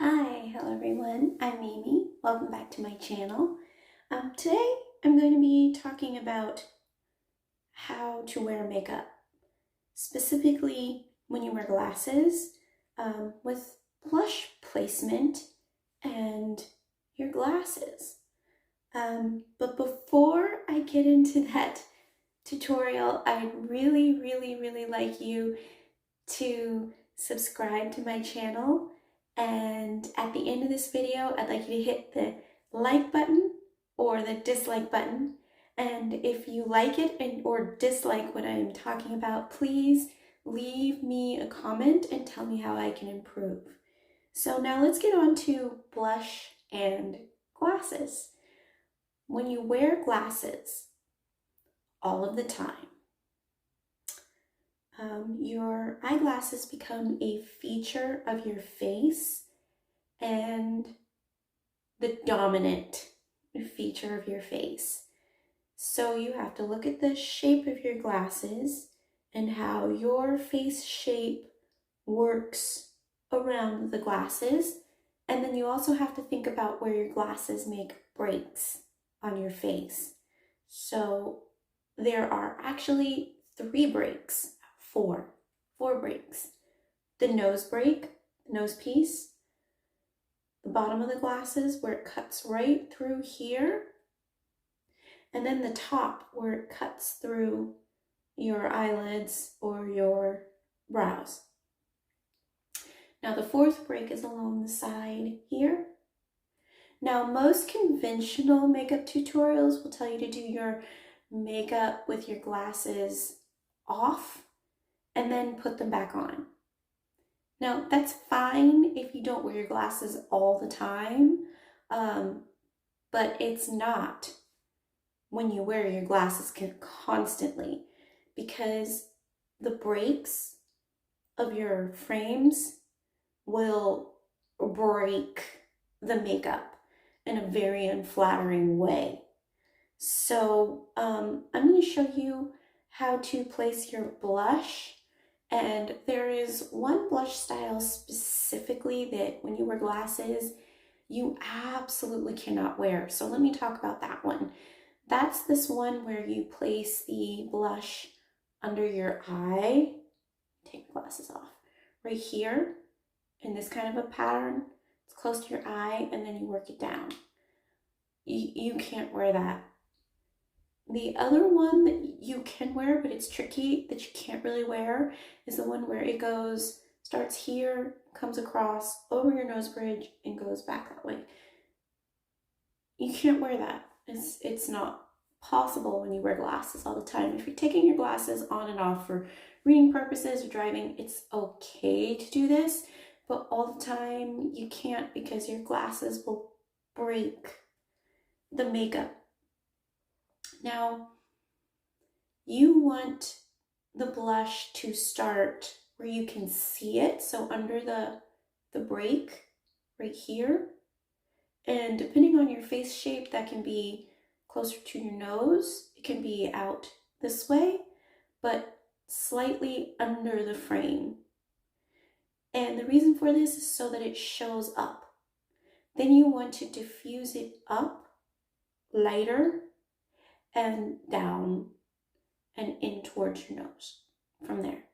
Hi, hello everyone. I'm Amy. Welcome back to my channel. Today I'm going to be talking about how to wear makeup, specifically when you wear glasses, with blush placement and your glasses. But before I get into that tutorial, I'd really like you to subscribe to my channel. And at the end of this video, I'd like you to hit the like button or the dislike button. And if you like it or dislike what I'm talking about, please leave me a comment and tell me how I can improve. So now let's get on to blush and glasses. When you wear glasses all of the time, your eyeglasses become a feature of your face and the dominant feature of your face. So you have to look at the shape of your glasses and how your face shape works around the glasses. And then you also have to think about where your glasses make breaks on your face. So there are actually four breaks. The nose break, the nose piece, the bottom of the glasses where it cuts right through here, and then the top where it cuts through your eyelids or your brows. Now the fourth break is along the side here. Now most conventional makeup tutorials will tell you to do your makeup with your glasses off and then put them back on. Now that's fine if you don't wear your glasses all the time, but it's not when you wear your glasses constantly, because the breaks of your frames will break the makeup in a very unflattering way. So I'm going to show you how to place your blush. And there is one blush style specifically that when you wear glasses, you absolutely cannot wear. So let me talk about that one. That's this one where you place the blush under your eye. Take the glasses off. Right here, in this kind of a pattern. It's close to your eye, and then you work it down. You can't wear that. The other one that you can wear, but it's tricky, that you can't really wear, is the one where it starts here, comes across over your nose bridge, and goes back that way. You can't wear that. It's not possible when you wear glasses all the time. If you're taking your glasses on and off for reading purposes or driving, it's okay to do this, but all the time you can't, because your glasses will break the makeup. Now, you want the blush to start where you can see it, so under the break right here. And depending on your face shape, that can be closer to your nose. It can be out this way, but slightly under the frame. And the reason for this is so that it shows up. Then you want to diffuse it up, lighter, and down and in towards your nose from there.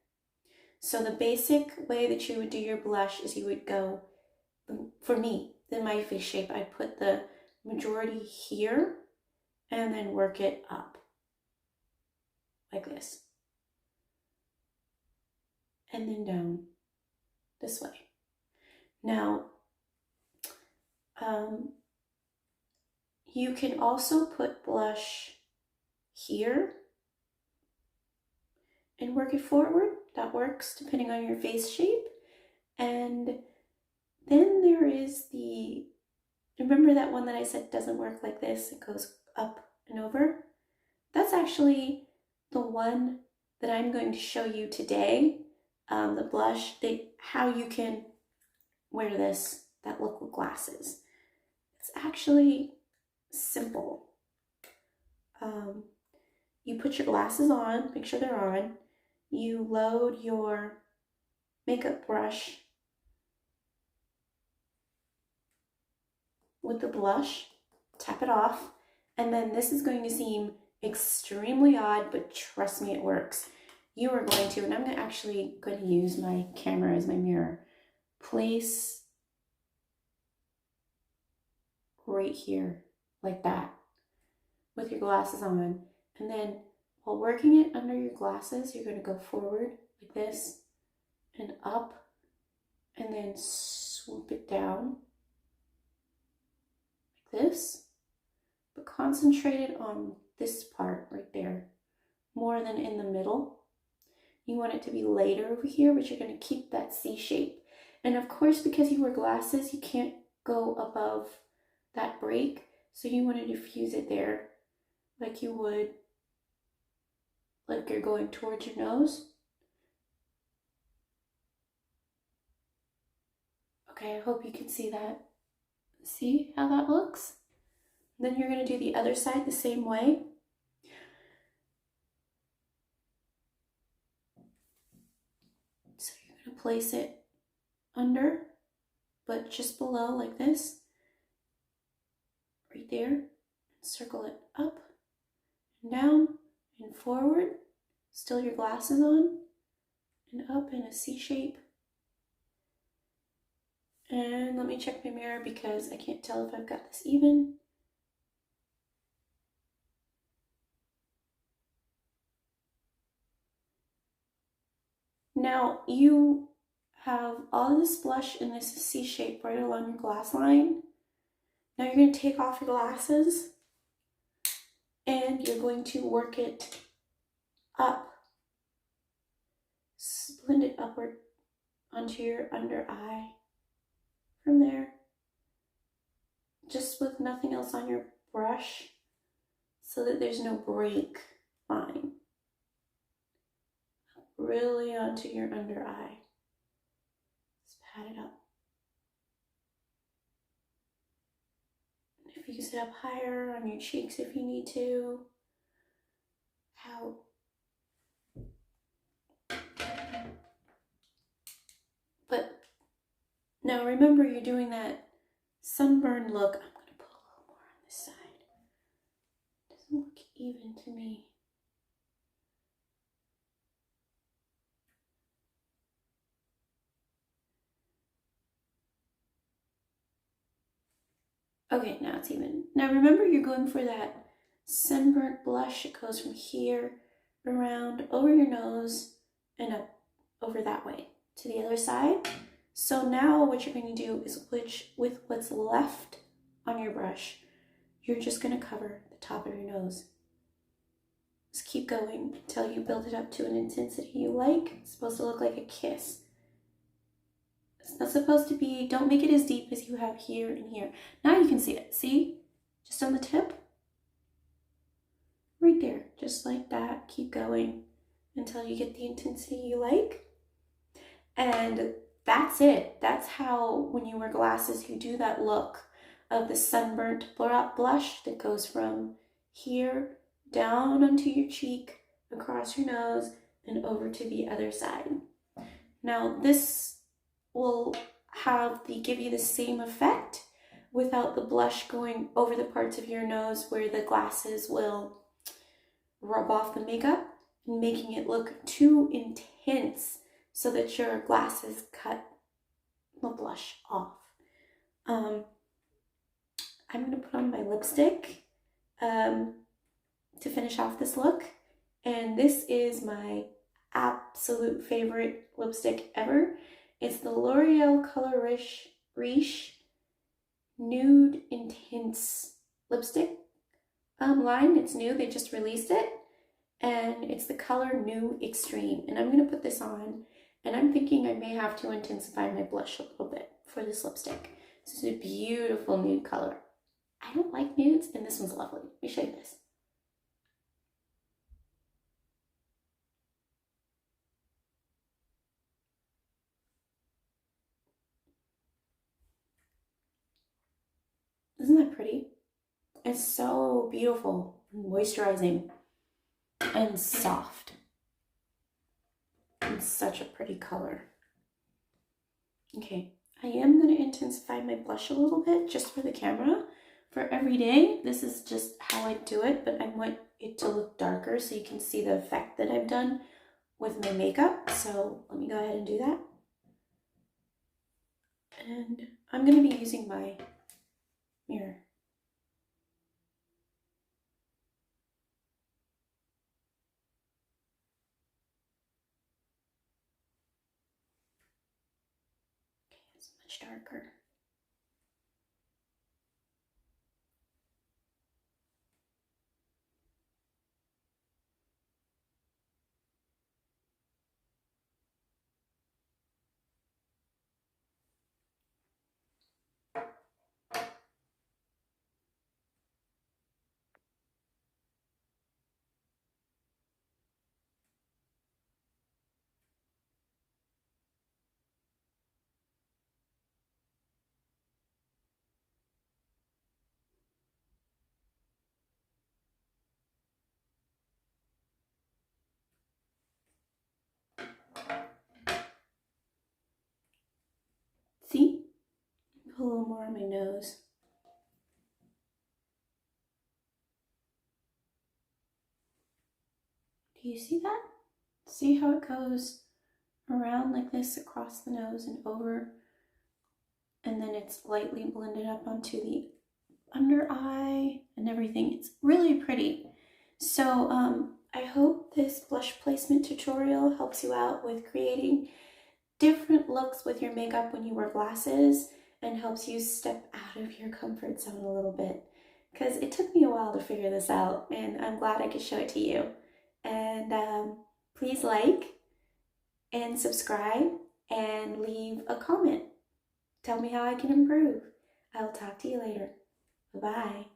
So the basic way that you would do your blush is you would go, for me, in my face shape, I'd put the majority here and then work it up like this. And then down this way. Now, you can also put blush here and work it forward. That works depending on your face shape. And then there is remember that one that I said doesn't work like this? It goes up and over. That's actually the one that I'm going to show you today. The blush, how you can wear that look with glasses. It's actually simple. You put your glasses on, make sure they're on. You load your makeup brush with the blush, tap it off, and then this is going to seem extremely odd, but trust me, it works. You are going to, and I'm actually going to use my camera as my mirror, place right here, like that, with your glasses on. And then while working it under your glasses, you're going to go forward like this and up, and then swoop it down like this, but concentrate it on this part right there more than in the middle. You want it to be lighter over here, but you're going to keep that C shape. And of course, because you wear glasses, you can't go above that break, so you want to diffuse it there like you would, like you're going towards your nose. Okay, I hope you can see that. See how that looks? Then you're going to do the other side the same way. So you're going to place it under, but just below like this, right there. Circle it up and down and forward. Still your glasses on, and up in a C shape. And let me check my mirror because I can't tell if I've got this even. Now you have all this blush in this C shape right along your glass line. Now you're going to take off your glasses and you're going to work it up. Blend it upward onto your under eye from there, just with nothing else on your brush, so that there's no break line. Really onto your under eye. Just pat it up. Diffuse it up higher on your cheeks if you need to. Out. But now remember, you're doing that sunburn look. I'm going to put a little more on this side. It doesn't look even to me. Okay, now it's even. Now remember, you're going for that sunburnt blush. It goes from here around over your nose and up over that way to the other side. So now what you're going to do is with what's left on your brush, you're just going to cover the top of your nose. Just keep going until you build it up to an intensity you like. It's supposed to look like a kiss. It's not supposed to be, don't make it as deep as you have here and here. Now you can see it, see? Just on the tip. Right there, just like that. Keep going until you get the intensity you like. And that's it. That's how, when you wear glasses, you do that look of the sunburnt blush that goes from here down onto your cheek, across your nose, and over to the other side. Now this will give you the same effect without the blush going over the parts of your nose where the glasses will rub off the makeup, making it look too intense so that your glasses cut the blush off. I'm going to put on my lipstick to finish off this look, and this is my absolute favorite lipstick ever. It's the L'Oreal ColorRich Nude Intense lipstick line. It's new, they just released it, and it's the color Nude Extreme. And I'm going to put this on, and I'm thinking I may have to intensify my blush a little bit for this lipstick. This is a beautiful nude color. I don't like nudes, and this one's lovely. Let me show you this. Isn't that pretty? It's so beautiful, moisturizing, and soft. It's such a pretty color. Okay, I am going to intensify my blush a little bit just for the camera. For every day, this is just how I do it, but I want it to look darker so you can see the effect that I've done with my makeup. So let me go ahead and do that. And I'm going to be using my mirror. Okay, it's much darker. See? Put a little more on my nose. Do you see that? See how it goes around like this across the nose and over, and then it's lightly blended up onto the under eye and everything. It's really pretty. So I hope this blush placement tutorial helps you out with creating different looks with your makeup when you wear glasses, and helps you step out of your comfort zone a little bit, because it took me a while to figure this out, and I'm glad I could show it to you. And please like and subscribe and leave a comment. Tell me how I can improve. I'll talk to you later. Bye-bye.